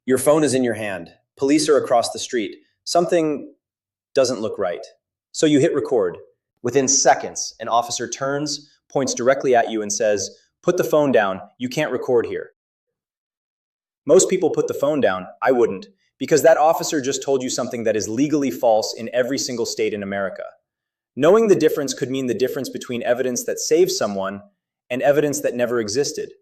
Your phone is in your hand. Police are across the street. Something doesn't look right. So you hit record. Within seconds, an officer turns, points directly at you and says, "Put the phone down. You can't record here." Most people put the phone down. I wouldn't, because that officer just told you something that is legally false in every single state in America. Knowing the difference could mean the difference between evidence that saves someone and evidence that never existed.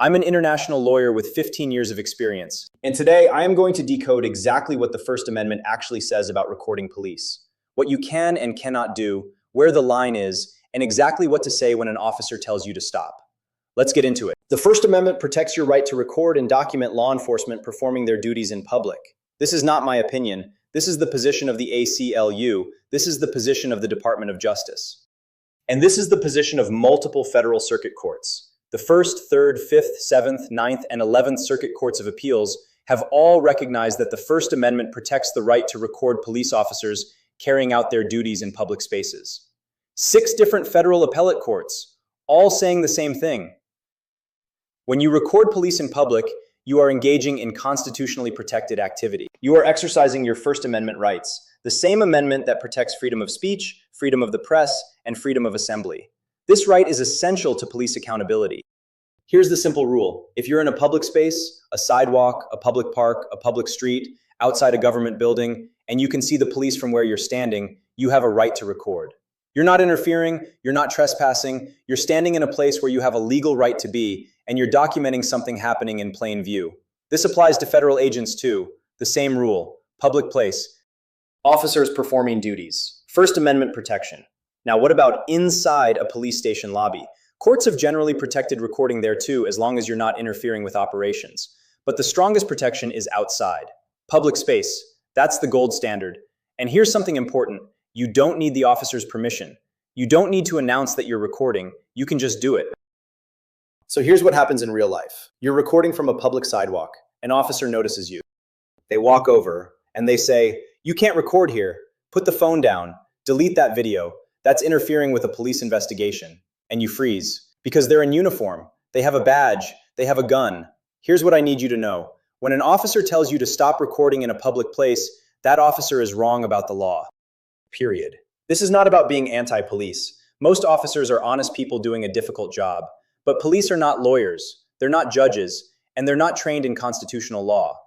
I'm an international lawyer with 15 years of experience. And today I am going to decode exactly what the First Amendment actually says about recording police, what you can and cannot do, where the line is, and exactly what to say when an officer tells you to stop. Let's get into it. The First Amendment protects your right to record and document law enforcement performing their duties in public. This is not my opinion. This is the position of the ACLU. This is the position of the Department of Justice. And this is the position of multiple federal circuit courts. The 1st, 3rd, 5th, 7th, 9th, and 11th Circuit Courts of Appeals have all recognized that the First Amendment protects the right to record police officers carrying out their duties in public spaces. 6 different federal appellate courts, all saying the same thing. When you record police in public, you are engaging in constitutionally protected activity. You are exercising your First Amendment rights, the same amendment that protects freedom of speech, freedom of the press, and freedom of assembly. This right is essential to police accountability. Here's the simple rule. If you're in a public space, a sidewalk, a public park, a public street, outside a government building, and you can see the police from where you're standing, you have a right to record. You're not interfering, you're not trespassing, you're standing in a place where you have a legal right to be, and you're documenting something happening in plain view. This applies to federal agents too. The same rule. Public place. Officers performing duties. First Amendment protection. Now, what about inside a police station lobby? Courts have generally protected recording there too, as long as you're not interfering with operations. But the strongest protection is outside. Public space. That's the gold standard. And here's something important. You don't need the officer's permission. You don't need to announce that you're recording. You can just do it. So here's what happens in real life. You're recording from a public sidewalk. An officer notices you. They walk over and they say, "You can't record here. Put the phone down. Delete that video. That's interfering with a police investigation." And you freeze because they're in uniform. They have a badge. They have a gun. Here's what I need you to know. When an officer tells you to stop recording in a public place, that officer is wrong about the law. Period. This is not about being anti-police. Most officers are honest people doing a difficult job. But police are not lawyers. They're not judges. And they're not trained in constitutional law.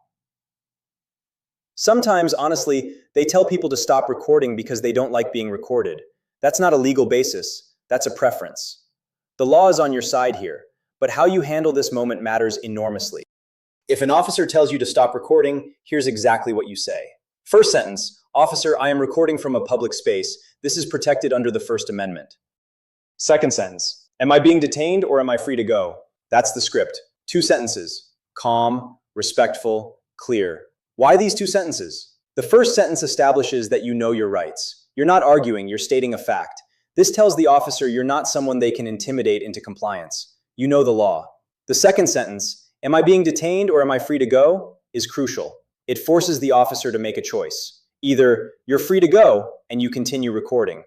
Sometimes, honestly, they tell people to stop recording because they don't like being recorded. That's not a legal basis. That's a preference. The law is on your side here, but how you handle this moment matters enormously. If an officer tells you to stop recording, here's exactly what you say. First sentence, "Officer, I am recording from a public space. This is protected under the First Amendment." Second sentence, "Am I being detained or am I free to go?" That's the script. 2 sentences, calm, respectful, clear. Why these 2 sentences? The first sentence establishes that you know your rights. You're not arguing, you're stating a fact. This tells the officer you're not someone they can intimidate into compliance. You know the law. The second sentence, "Am I being detained or am I free to go?" is crucial. It forces the officer to make a choice. Either you're free to go and you continue recording,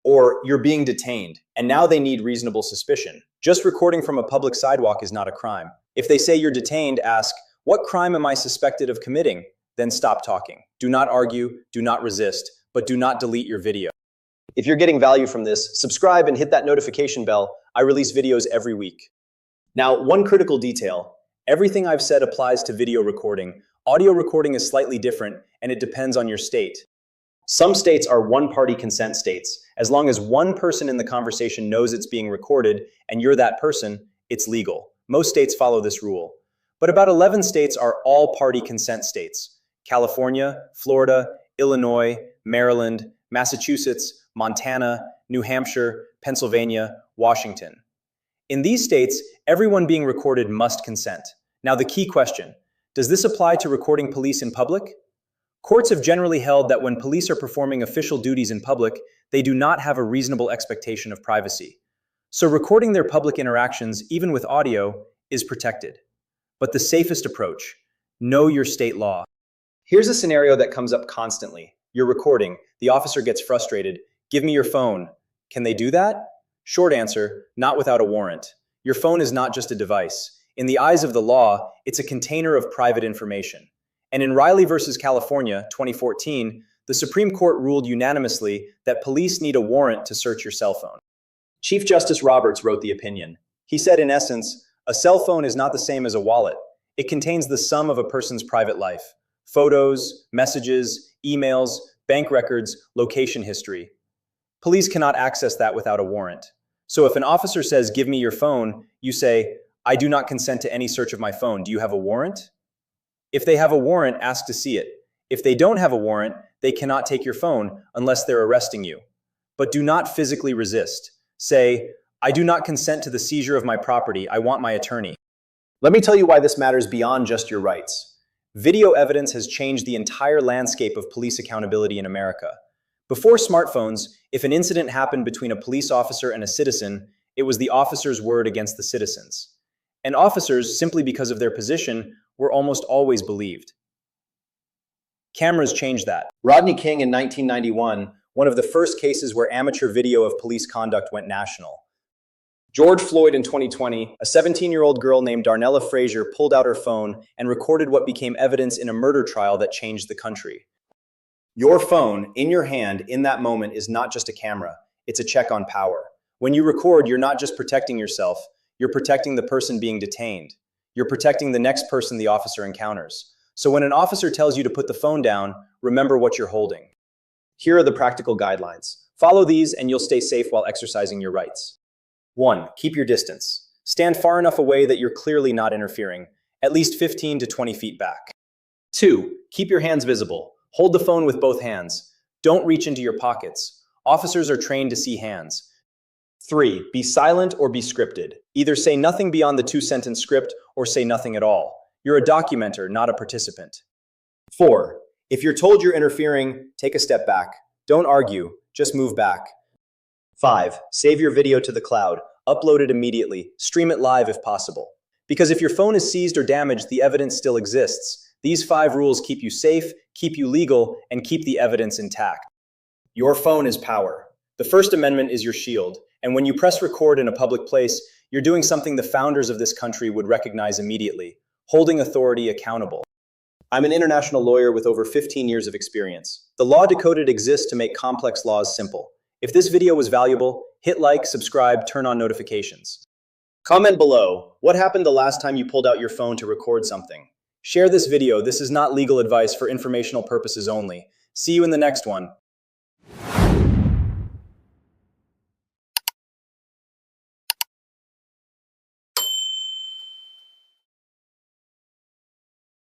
or you're being detained and now they need reasonable suspicion. Just recording from a public sidewalk is not a crime. If they say you're detained, ask, "What crime am I suspected of committing?" Then stop talking. Do not argue, do not resist, but do not delete your video. If you're getting value from this, subscribe and hit that notification bell. I release videos every week. Now, one critical detail. Everything I've said applies to video recording. Audio recording is slightly different, and it depends on your state. Some states are one-party consent states. As long as one person in the conversation knows it's being recorded, and you're that person, it's legal. Most states follow this rule. But about 11 states are all-party consent states. California, Florida, Illinois, Maryland, Massachusetts, Montana, New Hampshire, Pennsylvania, Washington. In these states, everyone being recorded must consent. Now the key question, does this apply to recording police in public? Courts have generally held that when police are performing official duties in public, they do not have a reasonable expectation of privacy. So recording their public interactions, even with audio, is protected. But the safest approach, know your state law. Here's a scenario that comes up constantly. You're recording, the officer gets frustrated. "Give me your phone." Can they do that? Short answer, not without a warrant. Your phone is not just a device. In the eyes of the law, it's a container of private information. And in Riley versus California, 2014, the Supreme Court ruled unanimously that police need a warrant to search your cell phone. Chief Justice Roberts wrote the opinion. He said, in essence, a cell phone is not the same as a wallet. It contains the sum of a person's private life: photos, messages, emails, bank records, location history. Police cannot access that without a warrant. So if an officer says, "Give me your phone," you say, "I do not consent to any search of my phone. Do you have a warrant?" If they have a warrant, ask to see it. If they don't have a warrant, they cannot take your phone unless they're arresting you. But do not physically resist. Say, "I do not consent to the seizure of my property. I want my attorney." Let me tell you why this matters beyond just your rights. Video evidence has changed the entire landscape of police accountability in America. Before smartphones, if an incident happened between a police officer and a citizen, it was the officer's word against the citizen's. And officers, simply because of their position, were almost always believed. Cameras changed that. Rodney King in 1991, one of the first cases where amateur video of police conduct went national. George Floyd in 2020, a 17-year-old girl named Darnella Frazier pulled out her phone and recorded what became evidence in a murder trial that changed the country. Your phone, in your hand, in that moment, is not just a camera. It's a check on power. When you record, you're not just protecting yourself, you're protecting the person being detained. You're protecting the next person the officer encounters. So when an officer tells you to put the phone down, remember what you're holding. Here are the practical guidelines. Follow these and you'll stay safe while exercising your rights. 1. Keep your distance. Stand far enough away that you're clearly not interfering, at least 15 to 20 feet back. 2. Keep your hands visible. Hold the phone with both hands. Don't reach into your pockets. Officers are trained to see hands. 3. Be silent or be scripted. Either say nothing beyond the 2-sentence script or say nothing at all. You're a documenter, not a participant. 4. If you're told you're interfering, take a step back. Don't argue, just move back. 5. Save your video to the cloud. Upload it immediately. Stream it live if possible. Because if your phone is seized or damaged, the evidence still exists. These 5 rules keep you safe, keep you legal, and keep the evidence intact. Your phone is power. The First Amendment is your shield, and when you press record in a public place, you're doing something the founders of this country would recognize immediately: holding authority accountable. I'm an international lawyer with over 15 years of experience. The law Decoded exists to make complex laws simple. If this video was valuable, hit like, subscribe, turn on notifications. Comment below, what happened the last time you pulled out your phone to record something? Share this video. This is not legal advice, for informational purposes only. See you in the next one.